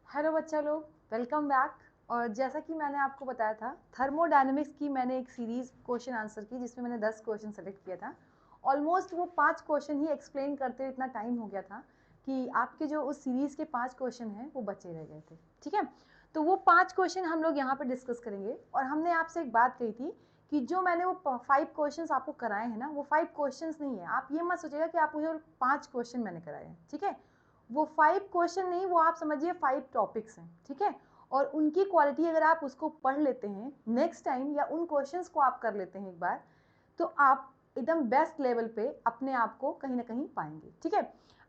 Hello बच्चा लोग, welcome back. और जैसा कि मैंने आपको बताया था, थर्मोडायनेमिक्स की मैंने एक सीरीज क्वेश्चन आंसर की जिसमें मैंने 10 क्वेश्चन सेलेक्ट किया था। ऑलमोस्ट वो 5 क्वेश्चन ही एक्सप्लेन करते हुए इतना टाइम हो गया था कि आपके जो उस सीरीज के 5 क्वेश्चन हैं वो बचे रह गए थे। ठीक है, तो वो 5 क्वेश्चन हम लोग यहाँ पे डिस्कस करेंगे। और हमने आपसे एक बात कही थी कि जो मैंने वो 5 क्वेश्चन आपको कराए हैं ना, वो 5 क्वेश्चन नहीं है। आप ये मत सोचिएगा कि आप मुझे 5 क्वेश्चन मैंने कराए हैं। ठीक है, वो 5 क्वेश्चन नहीं, वो आप समझिए 5 टॉपिक्स हैं। ठीक है, और उनकी क्वालिटी अगर आप उसको पढ़ लेते हैं नेक्स्ट टाइम, या उन क्वेश्चंस को आप कर लेते हैं एक बार, तो आप एकदम बेस्ट लेवल पे अपने आप को कहीं ना कहीं पाएंगे। ठीक है,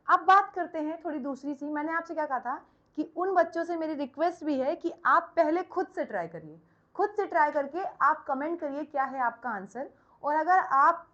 अब बात करते हैं थोड़ी दूसरी सी। मैंने आपसे क्या कहा था कि उन बच्चों से मेरी रिक्वेस्ट भी है कि आप पहले खुद से ट्राई करिए, खुद से ट्राई करके आप कमेंट करिए क्या है आपका आंसर। और अगर आप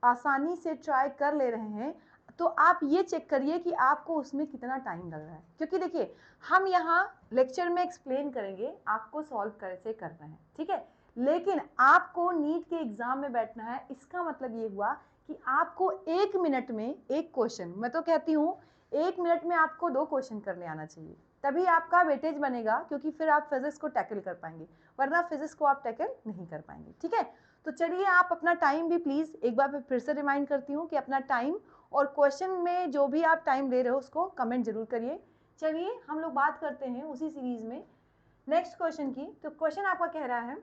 आसानी से ट्राई कर ले रहे हैं तो आप ये चेक करिए कि आपको उसमें कितना टाइम लग रहा है। क्योंकि देखिए, हम यहाँ लेक्चर में एक्सप्लेन करेंगे आपको सॉल्व कैसे करना है। ठीक है, लेकिन आपको नीट के एग्जाम में बैठना है, इसका मतलब ये हुआ कि आपको 1 मिनट में एक क्वेश्चन, मैं तो कहती हूँ 1 मिनट में आपको 2 क्वेश्चन करने आना चाहिए, तभी आपका वेटेज बनेगा। क्योंकि फिर आप फिजिक्स को टैकल कर पाएंगे, वरना फिजिक्स को आप टैकल नहीं कर पाएंगे। ठीक है, तो चलिए आप अपना टाइम भी प्लीज एक बार फिर से रिमाइंड करती हूँ कि अपना टाइम और क्वेश्चन में जो भी आप टाइम ले रहे हो उसको कमेंट जरूर करिए। चलिए हम लोग बात करते हैं उसी सीरीज में नेक्स्ट क्वेश्चन की। तो क्वेश्चन आपका कह रहा है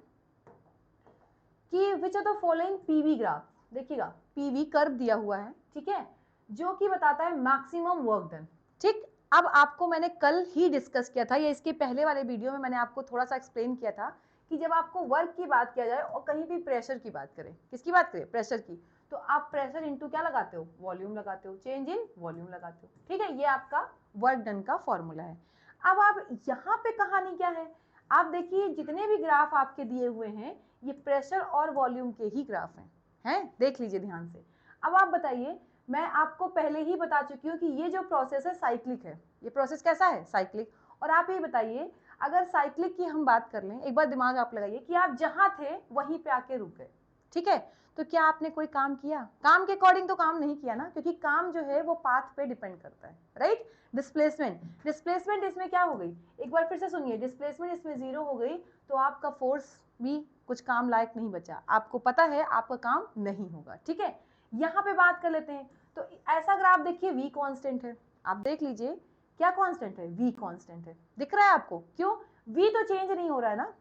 कि which of the following PV graph, देखिएगा पीवी कर्व दिया हुआ है, ठीक है, जो कि बताता है मैक्सिमम वर्क डन। ठीक, अब आपको मैंने कल ही डिस्कस किया था, या इसके पहले वाले वीडियो में मैंने आपको थोड़ा सा एक्सप्लेन किया था कि जब आपको वर्क की बात किया जाए और कहीं भी प्रेशर की बात करें, किसकी बात करें, प्रेशर की, तो आप प्रेशर इंटू क्या लगाते हो, वॉल्यूम लगाते हो, चेंज इन वॉल्यूम लगाते हो। ठीक है, ये आपका वर्क डन का फॉर्मूला है। अब आप यहाँ पे कहानी क्या है, आप देखिए जितने भी ग्राफ आपके दिए हुए हैं ये प्रेशर और वॉल्यूम के ही ग्राफ हैं, देख लीजिए ध्यान से। अब आप बताइए, मैं आपको पहले ही बता चुकी हूँ कि ये जो प्रोसेस है साइक्लिक है। ये प्रोसेस कैसा है, साइक्लिक। और आप ये बताइए, अगर साइक्लिक की हम बात कर लें, एक बार दिमाग आप लगाइए कि आप जहां थे वहीं पे आके रुक गए। ठीक है, तो क्या आपने कोई काम किया, काम के अकॉर्डिंग तो काम नहीं किया ना, क्योंकि काम जो है वो पाथ पे डिपेंड करता है, राइट। डिस्प्लेसमेंट, डिस्प्लेसमेंट इसमें क्या हो गई, एक बार फिर से सुनिए, डिस्प्लेसमेंट इसमें 0 हो गई, तो आपका फोर्स भी कुछ काम लायक नहीं बचा, आपको पता है आपका काम नहीं होगा। ठीक है, यहाँ पे बात कर लेते हैं। तो ऐसा ग्राफ देखिए, v कांस्टेंट है, आप देख लीजिए क्या कांस्टेंट है, v कांस्टेंट है, दिख रहा है आपको, क्यों, v तो चेंज नहीं हो रहा है ना,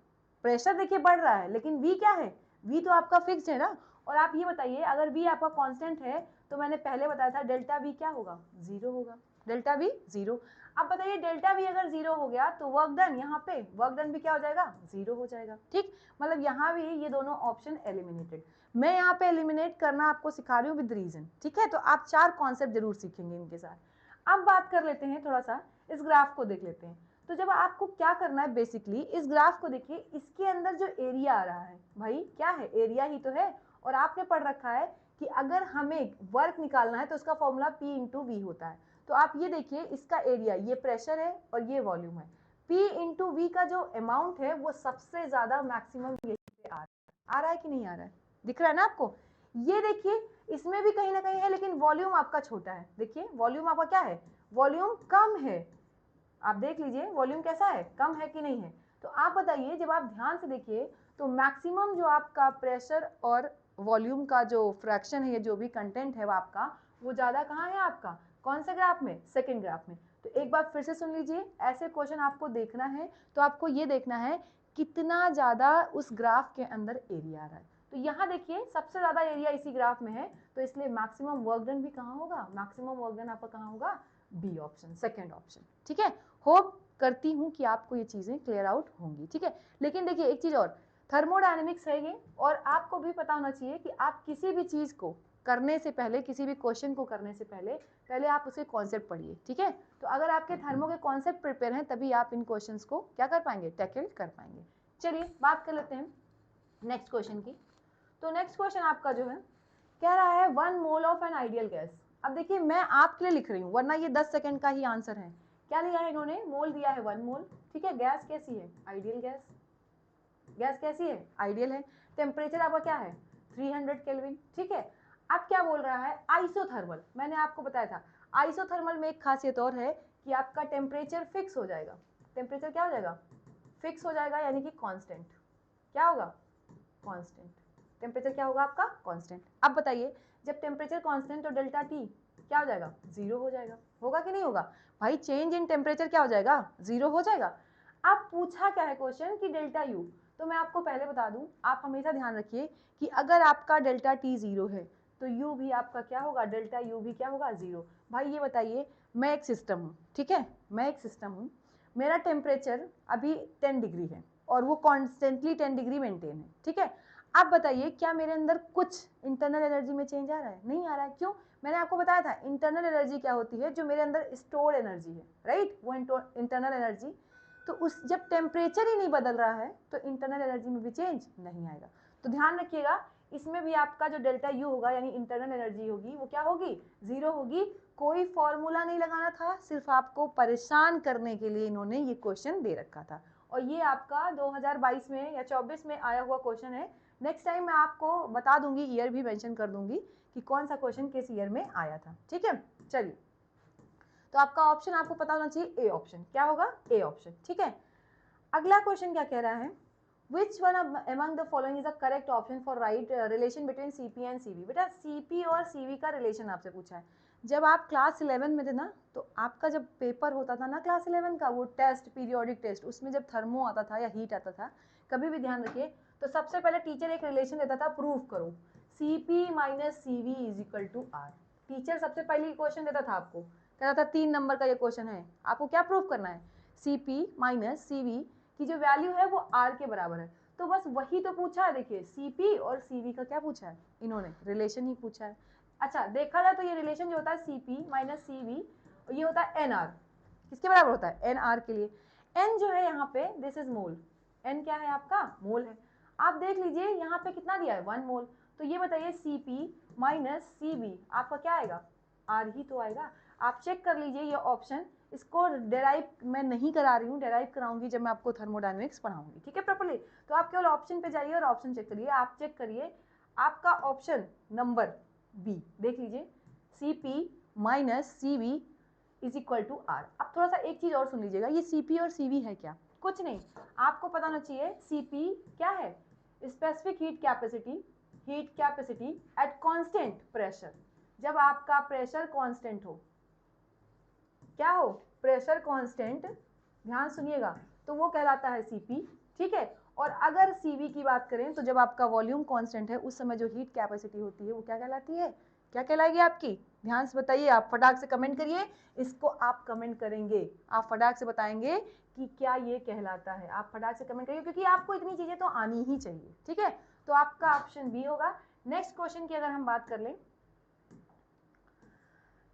प्रेशर देखिए बढ़ रहा है, लेकिन v क्या है, v तो आपका फिक्स्ड है ना। और आप ये बताइए, अगर v आपका कांस्टेंट है तो मैंने पहले बताया था डेल्टा v क्या होगा, 0 होगा, डेल्टा v 0। अब बताइए डेल्टा v अगर 0 हो गया तो वर्क डन, यहाँ पे वर्क डन भी क्या हो जाएगा, 0 हो जाएगा। ठीक, मतलब यहाँ भी ये दोनों ऑप्शन एलिमिनेटेड। मैं यहाँ पे एलिमिनेट करना आपको सिखा रही हूँ विद रीजन। ठीक है, तो आप 4 कॉन्सेप्ट जरूर सीखेंगे इनके साथ। अब बात कर लेते हैं, थोड़ा सा इस ग्राफ को देख लेते हैं। तो जब आपको क्या करना है, बेसिकली इस ग्राफ को देखिए, इसके अंदर जो एरिया आ रहा है, भाई क्या है, एरिया ही तो है। और आपने पढ़ रखा है कि अगर हमें वर्क निकालना है तो उसका फॉर्मूला P इंटू वी होता है। तो आप ये देखिए, इसका एरिया, ये प्रेशर है और ये वॉल्यूम है, P इंटू वी का जो अमाउंट है वो सबसे ज्यादा मैक्सिमम यही पे आ रहा है कि नहीं आ रहा है, दिख रहा है ना आपको। ये देखिए, इसमें भी कहीं ना कहीं है, लेकिन वॉल्यूम आपका छोटा है। देखिए वॉल्यूम आपका क्या है, वॉल्यूम कम है, आप देख लीजिए वॉल्यूम कैसा है, कम है कि नहीं है। तो आप बताइए, जब आप ध्यान से देखिए तो मैक्सिमम जो आपका प्रेशर और वॉल्यूम का जो फ्रैक्शन है, जो भी कंटेंट है वो आपका, वो ज्यादा कहाँ है आपका, कौन से ग्राफ में, सेकंड ग्राफ में। तो एक बार फिर से सुन लीजिए, ऐसे क्वेश्चन आपको देखना है तो आपको ये देखना है कितना ज्यादा उस ग्राफ के अंदर एरिया आ रहा है। तो यहाँ देखिए सबसे ज्यादा एरिया इसी ग्राफ में है, तो इसलिए मैक्सिमम वर्क डन भी कहाँ होगा, मैक्सिमम वर्क डन आपका कहाँ होगा, बी ऑप्शन, सेकेंड ऑप्शन। ठीक है, होप करती हूँ कि आपको ये चीजें क्लियर आउट होंगी। ठीक है, लेकिन देखिए एक चीज और, थर्मोडायनेमिक्स है ये, और आपको भी पता होना चाहिए कि आप किसी भी चीज को करने से पहले, किसी भी क्वेश्चन को करने से पहले आप उसके कॉन्सेप्ट पढ़िए। ठीक है, तो अगर आपके थर्मो के कॉन्सेप्ट प्रिपेयर हैं तभी आप इन क्वेश्चंस को क्या कर पाएंगे, टैकल कर पाएंगे। चलिए बात कर लेते हैं नेक्स्ट क्वेश्चन की। तो नेक्स्ट क्वेश्चन आपका जो है कह रहा है 1 mole of an ideal gas. अब देखिए मैं आपके लिए लिख रही हूँ, वरना ये 10 सेकंड का ही आंसर है। क्या लिया है इन्होंने, मोल दिया है 1 मोल। ठीक है, गैस कैसी है, आइडियल गैस, गैस कैसी है, आइडियल है। टेम्परेचर आपका क्या है, 300 केल्विन। ठीक है, अब क्या बोल रहा है, आइसोथर्मल। मैंने आपको बताया था आइसोथर्मल में एक खासियत और है कि आपका टेम्परेचर फिक्स हो जाएगा, टेम्परेचर क्या हो जाएगा, फिक्स हो जाएगा, यानी कि कांस्टेंट। क्या होगा, कांस्टेंट। टेम्परेचर क्या होगा आपका, कांस्टेंट। अब बताइए जब टेम्परेचर कांस्टेंट तो डेल्टा टी क्या हो जाएगा, जीरो हो जाएगा। होगा कि नहीं होगा भाई, चेंज इन टेम्परेचर क्या हो जाएगा, जीरो हो जाएगा। अब पूछा क्या है क्वेश्चन कि डेल्टा यू, तो मैं आपको पहले बता दूं, आप हमेशा ध्यान रखिए कि अगर आपका डेल्टा टी जीरो है तो यू भी आपका क्या होगा, डेल्टा यू भी क्या होगा, जीरो। भाई ये बताइए, मैं एक सिस्टम हूँ, ठीक है, मैं एक सिस्टम हूँ, मेरा टेम्परेचर अभी 10 डिग्री है और वो कॉन्स्टेंटली 10 डिग्री मेंटेन है, ठीक है। आप बताइए क्या मेरे अंदर कुछ इंटरनल एनर्जी में चेंज आ रहा है, नहीं आ रहा है। क्यों, मैंने आपको बताया था इंटरनल एनर्जी क्या होती है, जो मेरे अंदर स्टोर एनर्जी है, राइट, वो इंटरनल एनर्जी। तो उस जब टेम्परेचर ही नहीं बदल रहा है तो इंटरनल एनर्जी में भी चेंज नहीं आएगा। तो ध्यान रखिएगा, इसमें भी आपका जो डेल्टा यू होगा यानी इंटरनल एनर्जी होगी वो क्या होगी, जीरो होगी। कोई फॉर्मूला नहीं लगाना था, सिर्फ आपको परेशान करने के लिए इन्होंने ये क्वेश्चन दे रखा था। और ये आपका 2022 में या 24 में आया हुआ क्वेश्चन है। नेक्स्ट टाइम मैं आपको बता दूंगी, ईयर भी मेंशन कर दूंगी कि कौन सा क्वेश्चन किस ईयर में आया था, ठीक है। चलिए, तो आपका ऑप्शन आपको पता होना चाहिए ए ऑप्शन, क्या होगा, ए ऑप्शन, ठीक है। अगला क्वेश्चन क्या कह रहा है, which one among the following is the correct option for right relation between CP and CV। बेटा CP और CV का रिलेशन आपसे पूछा है। जब आप क्लास 11 में थे ना, तो आपका जब पेपर होता था ना क्लास 11 का, वो टेस्ट, पीरियोडिक टेस्ट, उसमें जब थर्मो आता था या हीट आता था, कभी भी ध्यान रखिए, तो सबसे पहले टीचर एक रिलेशन देता था, प्रूव करो CP minus CV is equal to R। Teacher सबसे पहले क्वेश्चन देता था आपको, कहता था 3 नंबर का ये क्वेश्चन है, आपको क्या प्रूव करना है, CP माइनस CV की जो वैल्यू है वो R के बराबर है। तो बस वही तो पूछा है, देखिए CP और CV का क्या पूछा है, इन्होंने रिलेशन ही पूछा है। अच्छा देखा जाए तो ये रिलेशन जो होता है CP माइनस CV, ये होता है NR, किसके बराबर होता है, NR के लिए। N जो है यहाँ पे, दिस इज मोल, N क्या है आपका, मोल है। आप देख लीजिए यहाँ पे कितना दिया है, 1 मोल। तो ये बताइए CP माइनस CV आपका क्या आएगा, R ही तो आएगा। आप चेक कर लीजिए ये ऑप्शन, इसको डेराइव मैं नहीं करा रही हूँ, डेराइव कराऊंगी जब मैं आपको थर्मोडायनेमिक्स पढ़ाऊंगी, ठीक है प्रॉपर्ली। तो आप केवल ऑप्शन पे जाइए और ऑप्शन चेक करिए। आप चेक करिए आपका ऑप्शन नंबर बी, देख लीजिए CP minus CV is equal to R। अब थोड़ा सा एक चीज और सुन लीजिएगा, ये CP और CV है क्या, कुछ नहीं, आपको पता होना चाहिए CP क्या है, specific heat capacity, heat capacity at constant pressure. जब आपका प्रेशर कांस्टेंट हो, क्या हो, प्रेशर कांस्टेंट, ध्यान सुनिएगा, तो वो कहलाता है CP, ठीक है। और अगर CV की बात करें तो जब आपका वॉल्यूम कांस्टेंट है, उस समय जो हीट कैपेसिटी होती है वो क्या कहलाती है, क्या कहलाएगी आपकी, ध्यान से बताइए, आप फटाक से कमेंट करिए, इसको आप कमेंट करेंगे, आप फटाक से बताएंगे कि क्या ये कहलाता है, आप फटाक से कमेंट करिए, क्योंकि आपको इतनी चीजें तो आनी ही चाहिए, ठीक है। तो आपका ऑप्शन बी होगा। नेक्स्ट क्वेश्चन की अगर हम बात कर लें,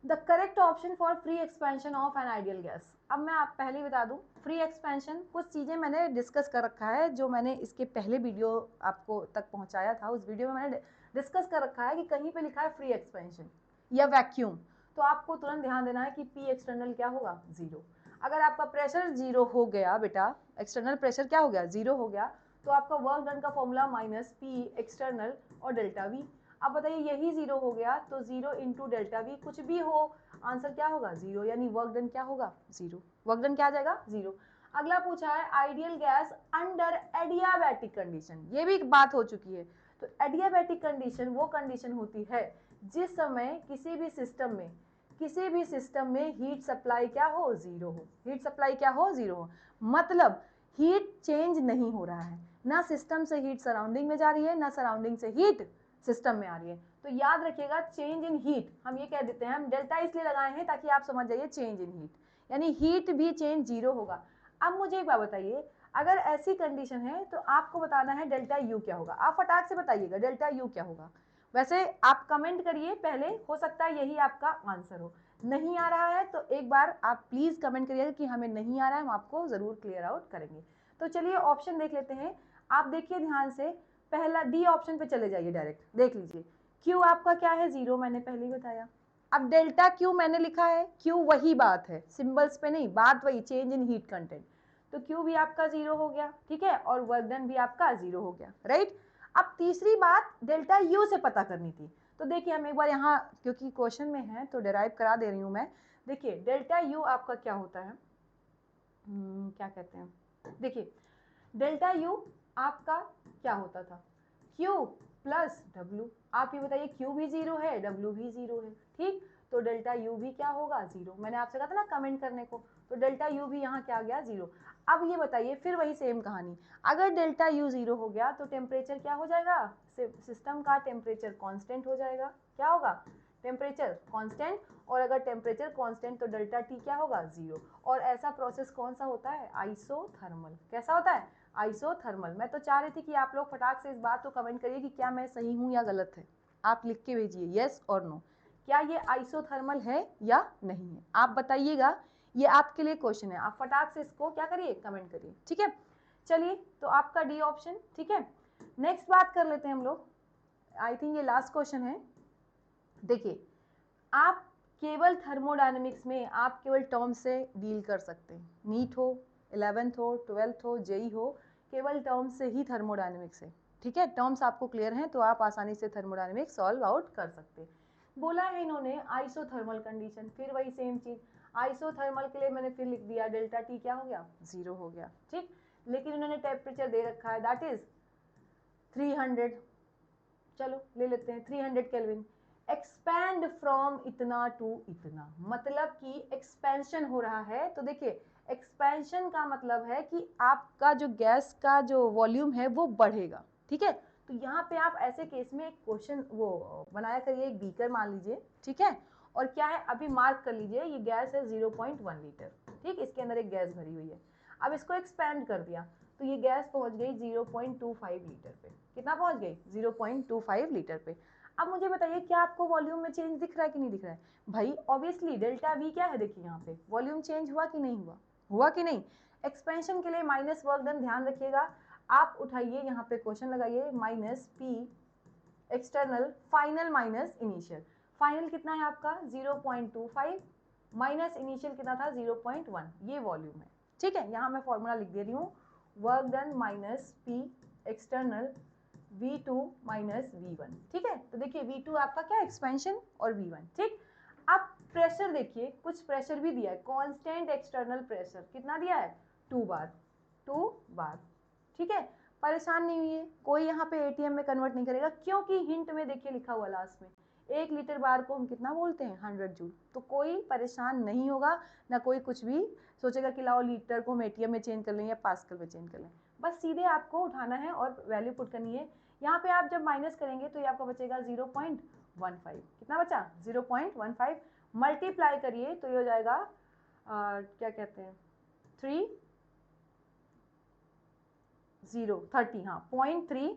the correct option for free expansion of an ideal gas. अब मैं आप पहले ही बता दूं, फ्री एक्सपेंशन कुछ चीज़ें मैंने डिस्कस कर रखा है, जो मैंने इसके पहले वीडियो आपको तक पहुंचाया था, उस वीडियो में मैंने डिस्कस कर रखा है कि कहीं पे लिखा है फ्री एक्सपेंशन या वैक्यूम, तो आपको तुरंत ध्यान देना है कि पी एक्सटर्नल क्या होगा, जीरो। अगर आपका प्रेशर जीरो हो गया बेटा, एक्सटर्नल प्रेशर क्या हो गया, जीरो हो गया, तो आपका वर्क डन का फॉर्मूला माइनस पी एक्सटर्नल और डेल्टा वी। अब बताइए यही जीरो हो गया तो जीरो इंटू डेल्टा वी, कुछ भी हो आंसर क्या होगा, जीरो, यानी वर्क डन क्या होगा, जीरो, वर्क डन क्या आ जाएगा, जीरो। अगला पूछा है ideal gas under adiabatic condition, ये भी एक बात हो चुकी है। तो एडियाबैटिक कंडीशन वो कंडीशन होती है जिस समय किसी भी सिस्टम में हीट सप्लाई क्या हो, जीरो हो, हीट सप्लाई क्या हो, जीरो हो, मतलब हीट चेंज नहीं हो रहा है, ना सिस्टम से हीट सराउंडिंग में जा रही है, ना सराउंडिंग से हीट सिस्टम में आ रही है। तो याद रखिएगा चेंज इन हीट, हम ये कह देते हैं, हम डेल्टा इसलिए लगाए हैं ताकि आप समझ जाइए चेंज इन हीट, यानी हीट भी चेंज जीरो होगा। अब मुझे एक बात बताइए, अगर ऐसी कंडीशन है तो आपको बताना है डेल्टा यू क्या होगा, आप फटाक से बताइएगा डेल्टा यू क्या होगा। वैसे आप कमेंट करिए पहले, हो सकता है यही आपका आंसर हो, नहीं आ रहा है तो एक बार आप प्लीज कमेंट करिएगा कि हमें नहीं आ रहा है, हम आपको जरूर क्लियर आउट करेंगे। तो चलिए ऑप्शन देख लेते हैं, आप देखिए ध्यान से, पहला डी ऑप्शन पे चले जाइए डायरेक्ट, देख लीजिए क्यू आपका क्या है, जीरो, मैंने पहले ही बताया। अब डेल्टा क्यू मैंने लिखा है, क्यू वही बात है, सिंबल्स पे नहीं, बात वही, चेंज इन हीट कंटेंट, तो क्यू भी आपका जीरो हो गया, ठीक है, और वर्क डन भी आपका जीरो हो गया, राइट। अब तीसरी बात डेल्टा यू से पता करनी थी, तो देखिए हम एक बार यहाँ, क्योंकि क्वेश्चन में है तो डिराइव करा दे रही हूँ मैं। देखिए डेल्टा यू आपका क्या होता है, क्या कहते हैं, देखिए डेल्टा यू आपका क्या होता था, क्यू प्लस डब्ल्यू। आप ये बताइए क्यू भी जीरो है, डब्ल्यू भी जीरो है, ठीक, तो डेल्टा यू भी क्या होगा, जीरो। मैंने आपसे कहा था ना कमेंट करने को, तो डेल्टा यू भी यहाँ क्या आ गया, जीरो। अब ये बताइए फिर वही सेम कहानी, अगर डेल्टा यू जीरो हो गया तो टेम्परेचर क्या हो जाएगा, सिस्टम का टेम्परेचर कांस्टेंट हो जाएगा। क्या होगा, टेम्परेचर कांस्टेंट, और अगर टेम्परेचर कांस्टेंट तो डेल्टा टी क्या होगा, जीरो। और ऐसा प्रोसेस कौन सा होता है, आइसोथर्मल। कैसा होता है, आइसोथर्मल। मैं तो चाह रही थी कि आप लोग फटाक से इस बात को कमेंट करिए कि क्या मैं सही हूँ या गलत है। आप लिख के भेजिए यस और नो, क्या ये आइसोथर्मल है या नहीं है, आप बताइएगा। ये आपके लिए क्वेश्चन है, आप फटाक से इसको क्या करिए, कमेंट करिए, ठीक है। चलिए तो आपका डी ऑप्शन, ठीक है। नेक्स्ट बात कर लेते हैं हम लोग, आई थिंक ये लास्ट क्वेश्चन है। देखिए आप केवल थर्मोडायनेमिक्स में आप केवल टर्म से डील कर सकते हैं, नीट हो, 11th हो, 12th हो, जेई हो, केवल टर्म से ही थर्मोडायनेमिक्स है, ठीक है। टर्म्स आपको क्लियर हैं तो आप आसानी से थर्मोडायनेमिक्स सॉल्व आउट कर सकते हैं। बोला है इन्होंने आइसोथर्मल कंडीशन, फिर वही सेम चीज, आइसोथर्मल के लिए मैंने फिर लिख दिया डेल्टा टी क्या हो गया, जीरो हो गया, ठीक। लेकिन इन्होंने टेम्परेचर दे रखा है दैट इज 300, चलो ले लेते हैं 300 केल्विन। एक्सपैंड फ्रॉम इतना टू इतना, मतलब कि एक्सपेंशन हो रहा है। तो देखिए एक्सपेंशन का मतलब है कि आपका जो गैस का जो वॉल्यूम है वो बढ़ेगा, ठीक है। तो यहाँ पे आप ऐसे केस में एक क्वेश्चन वो बनाया करिए, एक बीकर मान लीजिए, ठीक है। और क्या है, अभी मार्क कर लीजिए ये गैस है 0.1 लीटर, ठीक, इसके अंदर एक गैस भरी हुई है। अब इसको एक्सपैंड कर दिया तो ये गैस पहुंच गई 0.25 लीटर पे। कितना पहुंच गई, 0.25 लीटर पे। अब मुझे बताइए क्या आपको वॉल्यूम में चेंज दिख रहा है कि नहीं दिख रहा है, भाई ऑब्वियसली डेल्टा वी क्या है, देखिए यहाँ पे वॉल्यूम चेंज हुआ कि नहीं हुआ, हुआ कि नहीं। एक्सपेंशन के लिए माइनस वर्क डन, ध्यान रखिएगा। आप उठाइए यहाँ पे क्वेश्चन लगाइए, minus P external final minus initial. Final कितना है आपका 0.25, माइनस इनिशियल कितना था 0.1, ये वॉल्यूम है, ठीक है। यहाँ मैं फॉर्मूला लिख दे रही हूँ, work done minus P external V2 minus V1, ठीक है। तो देखिए V2 आपका क्या एक्सपेंशन और V1, ठीक। अब प्रेशर देखिए, कुछ प्रेशर भी दिया है, कांस्टेंट एक्सटर्नल प्रेशर कितना दिया है, 2 बार, ठीक है। परेशान नहीं हुई, कोई यहाँ पे एटीएम में कन्वर्ट नहीं करेगा, क्योंकि हिंट में देखिए लिखा हुआ लास्ट में 1 लीटर बार को हम कितना बोलते हैं, 100 जूल। तो कोई परेशान नहीं होगा, ना कोई कुछ भी सोचेगा कि लाओ लीटर को हम एटीएम में चेंज कर लें या पास्कल में चेंज कर लें। बस सीधे आपको उठाना है और वैल्यू पुट करनी है। यहाँ पे आप जब माइनस करेंगे तो ये आपका बचेगा 0.15, कितना बचा 0.15, मल्टीप्लाई करिए तो ये हो जाएगा क्या कहते हैं 30, हाँ 0.3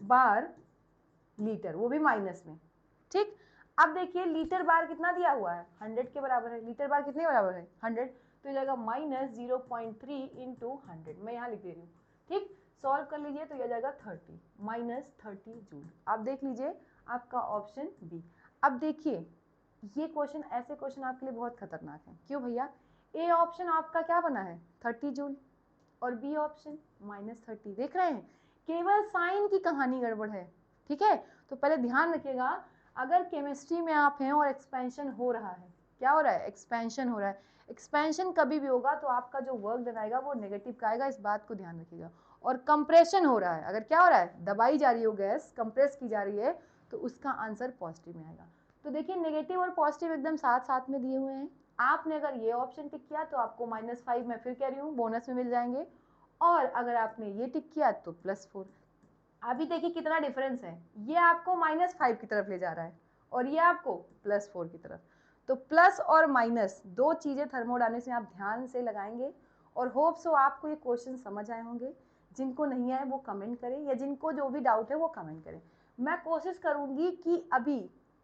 बार लीटर, वो भी माइनस में, ठीक। अब देखिए लीटर बार कितना दिया हुआ है, 100 के बराबर है, लीटर बार कितने बराबर है 100, तो ये जाएगा माइनस 0.3 इंटू 100, मैं यहाँ लिख दे रही हूँ, ठीक। सॉल्व कर लीजिए तो यह जाएगा 30 माइनस 30 जूल। आप देख लीजिए आपका ऑप्शन बी। अब देखिए ये क्वेश्चन, ऐसे क्वेश्चन आपके लिए बहुत खतरनाक है, क्यों भैया, ए ऑप्शन आपका क्या बना है 30 जूल और बी ऑप्शन -30, देख रहे हैं, केवल साइन की कहानी गड़बड़ है, ठीक है। तो पहले ध्यान रखिएगा, अगर केमिस्ट्री में आप हैं और एक्सपेंशन हो रहा है, क्या हो रहा है, एक्सपेंशन हो रहा है, एक्सपेंशन कभी भी होगा तो आपका जो वर्क डन आएगा वो नेगेटिव का आएगा, इस बात को ध्यान रखिएगा। और कंप्रेशन हो रहा है, अगर क्या हो रहा है, दबाई जा रही हो गैस, कंप्रेस की जा रही है, तो उसका आंसर पॉजिटिव में आएगा। तो देखिए नेगेटिव और पॉजिटिव एकदम साथ साथ में दिए हुए हैं। आपने अगर ये ऑप्शन टिक किया तो आपको -5, मैं फिर कह रही हूँ, बोनस में मिल जाएंगे, और अगर आपने ये टिक किया तो +4। अभी देखिए कितना डिफरेंस है, ये आपको -5 की तरफ ले जा रहा है और ये आपको +4 की तरफ। तो प्लस और माइनस दो चीज़ें थर्मोडायनेमिक्स में आप ध्यान से लगाएंगे, और होप सो आपको ये क्वेश्चन समझ आए होंगे। जिनको नहीं आए वो कमेंट करें, या जिनको जो भी डाउट है वो कमेंट करें। मैं कोशिश करूँगी कि अभी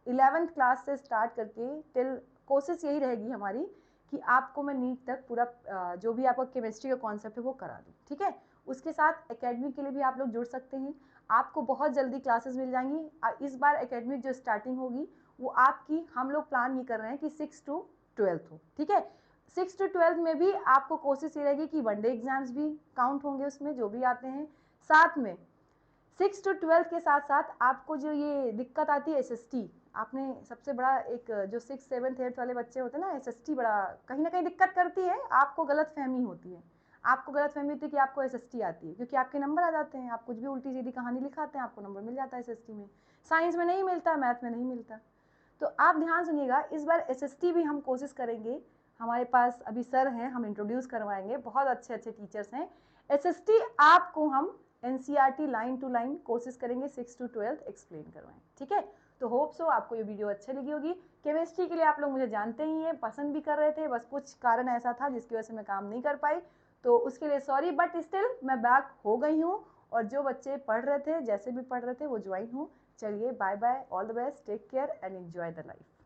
11th क्लास से स्टार्ट करके टिल, कोशिश यही रहेगी हमारी कि आपको मैं नीट तक पूरा जो भी आपका केमिस्ट्री का कॉन्सेप्ट है वो करा दूँ, ठीक है। उसके साथ एकेडमिक के लिए भी आप लोग जुड़ सकते हैं, आपको बहुत जल्दी क्लासेस मिल जाएंगी। इस बार एकेडमिक जो स्टार्टिंग होगी वो आपकी, हम लोग प्लान ये कर रहे हैं कि 6 to 12 हो, ठीक है। 6 to 12 में भी आपको कोशिश ये रहेगी कि वनडे एग्जाम्स भी काउंट होंगे उसमें, जो भी आते हैं। साथ में 6 to 12 के साथ साथ आपको जो ये दिक्कत आती है SST, आपने सबसे बड़ा एक जो 6, 7, 8 वाले बच्चे होते हैं ना, SST बड़ा कहीं ना कहीं दिक्कत करती है, आपको गलत फहमी होती है। आपको गलतफहमी होती है कि आपको SST आती है, क्योंकि आपके नंबर आ जाते हैं, आप कुछ भी उल्टी सीधी कहानी लिखाते हैं, आपको नंबर मिल जाता है SST में। साइंस में नहीं मिलता, मैथ में नहीं मिलता। तो आप ध्यान सुनिएगा, इस बार SST भी हम कोशिश करेंगे। हमारे पास अभी सर हैं, हम इंट्रोड्यूस करवाएंगे, बहुत अच्छे अच्छे टीचर्स हैं। SST आपको हम NCERT लाइन टू लाइन कोशिश करेंगे 6 to 12 एक्सप्लेन करवाएं, ठीक है। तो होप सो आपको ये वीडियो अच्छी लगी होगी। केमिस्ट्री के लिए आप लोग मुझे जानते ही हैं, पसंद भी कर रहे थे, बस कुछ कारण ऐसा था जिसकी वजह से मैं काम नहीं कर पाई, तो उसके लिए सॉरी, बट स्टिल मैं बैक हो गई हूँ। और जो बच्चे पढ़ रहे थे, जैसे भी पढ़ रहे थे, वो ज्वाइन हूँ। चलिए bye bye, all the best, take care and enjoy the life.